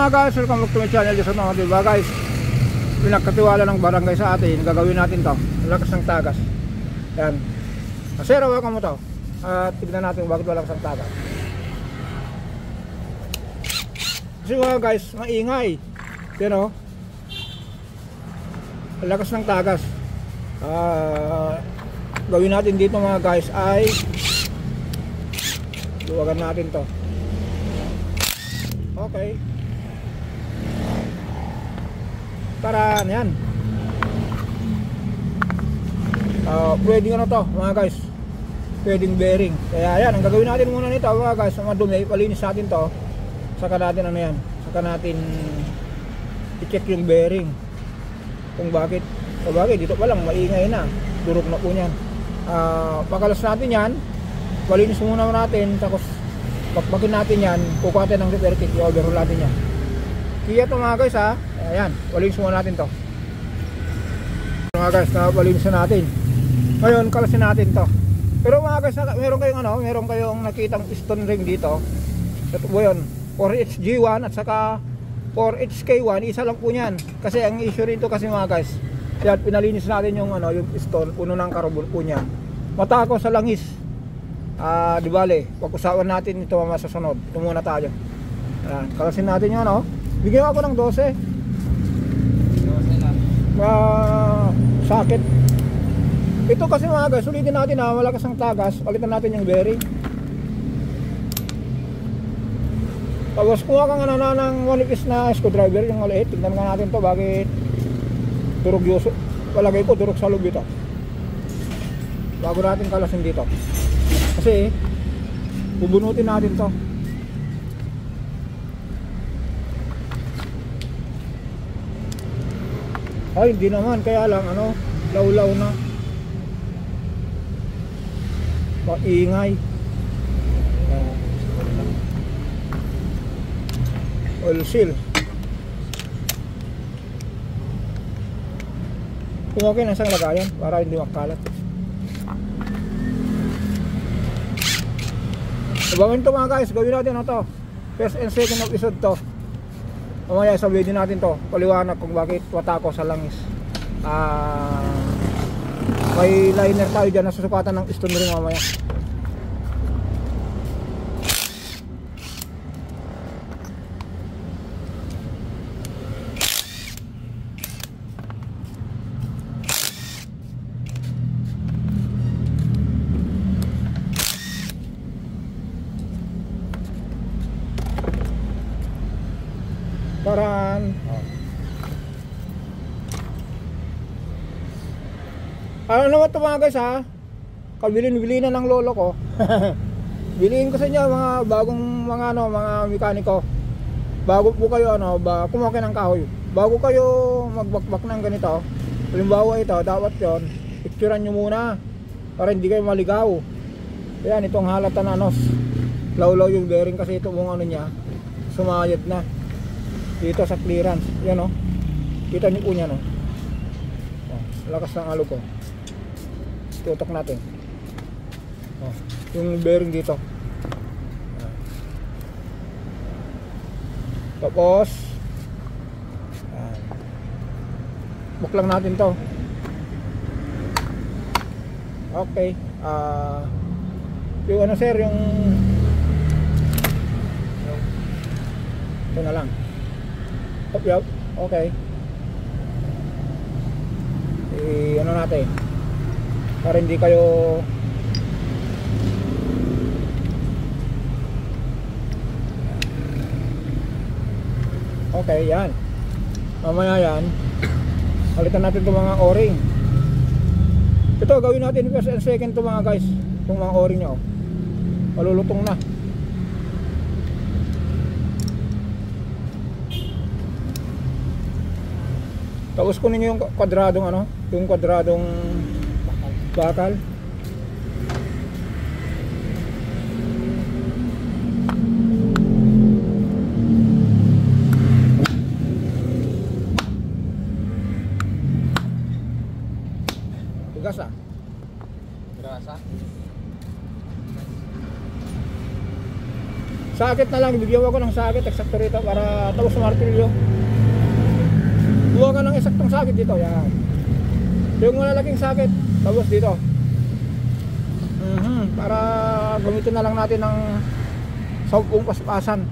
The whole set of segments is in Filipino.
mga guys, welcome back to my channel. Just mga diba guys, pinagkatiwala ng barangay sa atin, gagawin natin to, lakas ng tagas. Yan, sir, welcome mo to. At tignan natin bakit wala lakas ng tagas. Kasi mga guys, maingay. Yan o, lakas ng tagas. Gawin natin dito mga guys ay luwagan natin to. Okay, para yan. Pwedeng ano to mga guys, pwedeng bearing. Kaya yan, ang gagawin natin muna nito mga guys, madumi, palinis natin to. Saka natin ano yan, saka natin i-check yung bearing kung bakit. O bakit, dito pa lang maingay na, durog na po yan. Pagkalas natin yan, palinis muna natin, tapos bakbakin natin yan, kukuha natin ng repair kit, i-overhaul natin yan. Kaya ito mga guys ha, ayan, palinis muna natin to. Mga guys, napalinis na natin. Ngayon, kalasin natin to. Pero mga guys, meron kayong nakitang piston ring dito. Ito po yun, 4HG1 at saka 4HK1, isa lang po yan. Kasi ang issue rin to kasi mga guys, yan, pinalinis natin yung piston, puno ng carbon po niyan. Matako sa langis. Di bale, pag-usapan natin ito mamaya sa sunod. Ito muna tayo. Ayan, kalasin natin yun, bigyan ako ng 12. 12 lang. Sakit. Ito kasi mga guys, ulitin natin malakas ang tagas. Palitan natin yung bearing. Tapos kuha ka nga ng 1 na screwdriver, yung maliit. Tignan nga natin to, bakit durog yuso. Palagay ko durog sa loob ito. Bago natin kalasin dito. Kasi bubunutin natin to. Ay, hindi naman, kaya lang lawlaw na. Maingay. Oil seal. Kung okay na isang lagayan para hindi makalat. Abangan to mga guys, gawin natin to. First and second episode to. Mamaya sabihin din natin to, paliwanag kung bakit watako sa langis. May liner tayo dyan na susukatan ng piston ring mamaya. Paraan. Ano naman ito mga guys ha, kabilin-bili na ng lolo ko. Biliin ko sa inyo mga bagong mga mekaniko. Bago po kayo kumaki ng kahoy, bago kayo magbakbak ng ganito, halimbawa ito, dapat yon picturean nyo muna para hindi kayo maligaw. Ayan, itong halata na lawlaw yung bearing kasi ito niya sumayad na dito sa clearance. Yan kita niyo po niya lakas ng alog ko. Tutok natin yung bearing dito. Tapos buklang natin to. Okay, yung sir, yung ito na lang. Yup, okay. Natin para hindi kayo okay, yan. Mamaya yan, palitan natin itong mga o-ring. Ito, gawin natin first and second to mga guys. Itong mga o-ring nyo malulutong na. Tapos kunin nyo yung kwadradong yung kwadradong bakal. Tugas Sakit na lang, bigyan ko ng sakit eksakto rito para tapos sa martilyo. Buha ka ng eksaktong sakit dito, yan. Yung malalaking sakit, tapos dito. Para gamitin na lang natin ng 10 paspasan.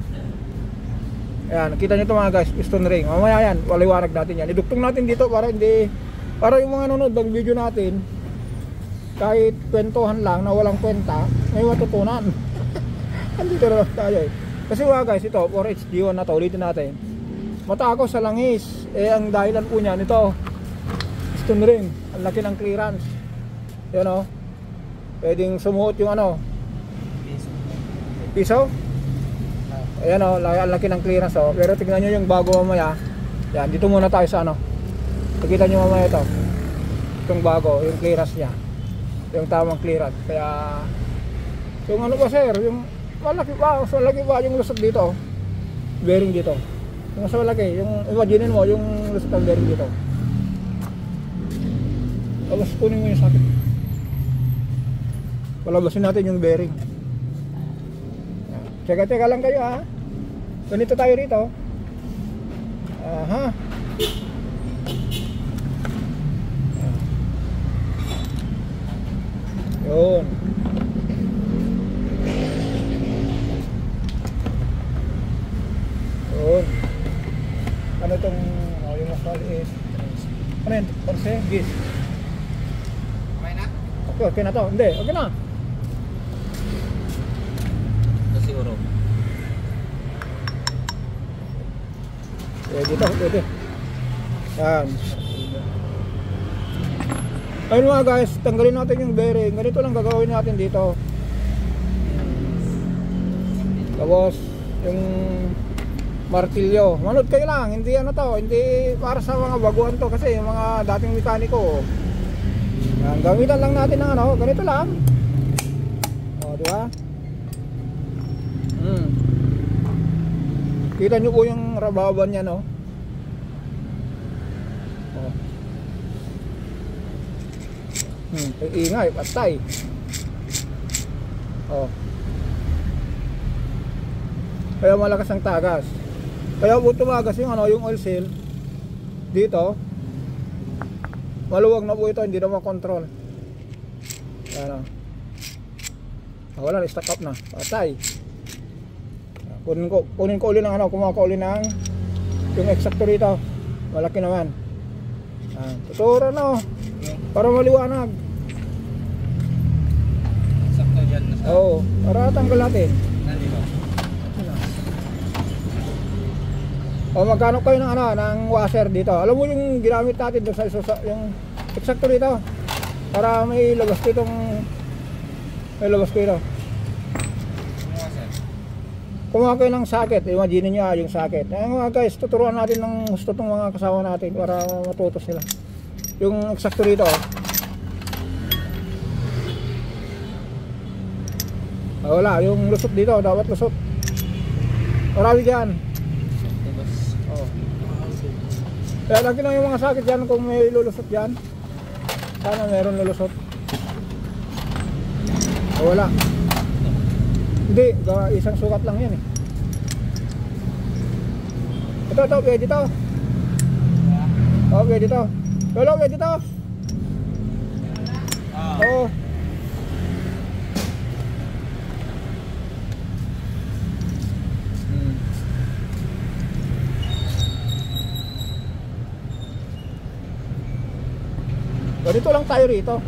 Ayan, nakita nyo ito mga guys, piston ring. Mamaya yan, waliwanag natin yan. Iduktong natin dito para hindi, para yung mga nanonood ng video natin, kahit kwentuhan lang na walang kwenta, may matutunan. Andito na lang tayo eh. Kasi mga guys, ito 4HG1 na to, ulitin natin. Mata ako sa langis. Ang dahilan po niyan ito, piston ring. Ang laki ng clearance. Yan o. Pwedeng sumuot yung piso. Ayan o, ang laki ng clearance o. Pero tignan nyo yung bago mamaya. Yan, dito muna tayo sa nakita nyo mamaya ito. Itong bago, yung clearance nya. Yung tamang clearance. Kaya yung ba sir, yung malaki ba yung lusot dito. Bearing dito. Yung mas malaki, yung imagine mo yung lusot ng bearing dito. Tapos kunin mo yung sakit. Palabasin natin yung bearing. Teka lang kayo ha. Ganito tayo rito. Aha. Yun. Yun. Ano itong yung masal is ano yun? 14? Gis. Okay na? Okay na to. Hindi, okay na. Siguro. Pwede. Yan. Ayun mga guys, tanggalin natin yung bearing. Ganito lang gagawin natin dito. Tapos yung martilyo. Manood kayo lang, hindi hindi para sa mga baguhan to kasi yung mga dating mekaniko. Yan, gamitan lang natin ng ganito lang. O, di ba? Kita nyo po yung rababan niya oh. Ingay, patay. Kaya malakas ang tagas. Kaya po tumagas yung yung oil seal dito. Maluwag na po ito, hindi na makontrol. Yan wala, stock up na, patay. Kunin ko uli ng kumuha ko uli ng yung eksakto rito. Malaki naman. Tuturo para maliwanag. Eksakto dyan na sa... Oo, para tanggal natin. Magkano kayo ng ng washer dito? Alam mo yung ginamit natin doon sa yung eksakto rito. Para may labas ko ito. Kumuha kayo ng socket, imagine nyo yung socket. Mga guys, tuturuan natin ng gusto itong mga kasama natin para matuto sila. Yung eksakto rito wala, yung lusot dito, dapat lusot. Marami dyan. Kaya lagi na yung mga socket dyan kung may lulusot dyan. Sana meron lulusot. Wala. Hindi, isang sukat lang yan eh. Ito, pwede ito. Pwede ito. Lolo, pwede ito. Oo. Ganito lang tayo rito.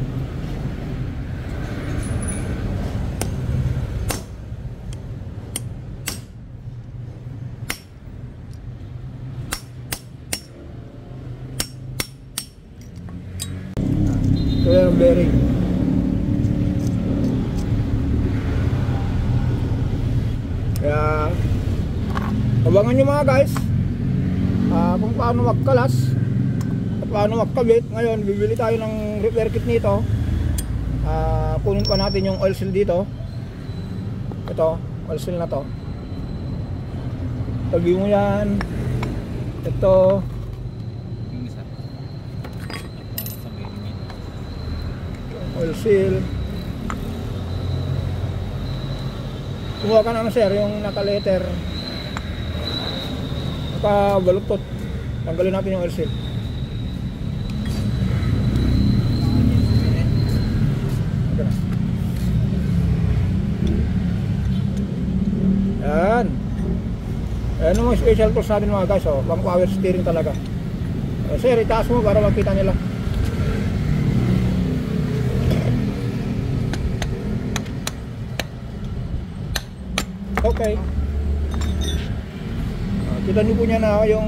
Ito yung bearing. Kaya abangan nyo mga guys kung paano magkalas at paano magkabit. Ngayon bibili tayo ng repair kit nito. Kunin pa natin yung oil seal dito. Ito, oil seal na to. Tabi mo yan. Ito oil seal. Kumuha ka na sir, yung naka-letter, naka-baluktot. Tanggalin natin yung air seal. Okay na. Yan. Ayan yung mga special tools natin mga guys, oh. Pang power steering talaga. Sir, itaas mo para makita nila. Okay. Kita niyo po niya na yung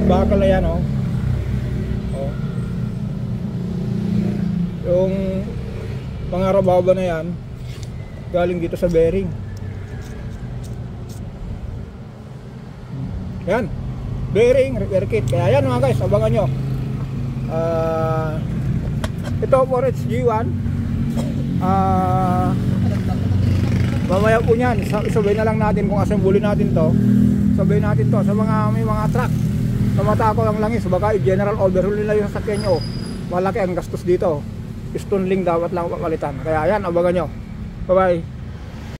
bakal na yan, oh. Oh. Yung mga rababa na yan galing dito sa bearing. Yan, bearing repair kit. Kaya yan mga guys, abangan nyo. Ito for G1. Mamaya po yan, sabay na lang natin kung assemble natin to. Sabay natin to sa mga may mga truck na matako lang langis. Baka general overhaul nila yung sasakyan nyo. Malaki ang gastos dito. Piston link dapat lang papalitan. Kaya yan, abangan nyo. Bye bye.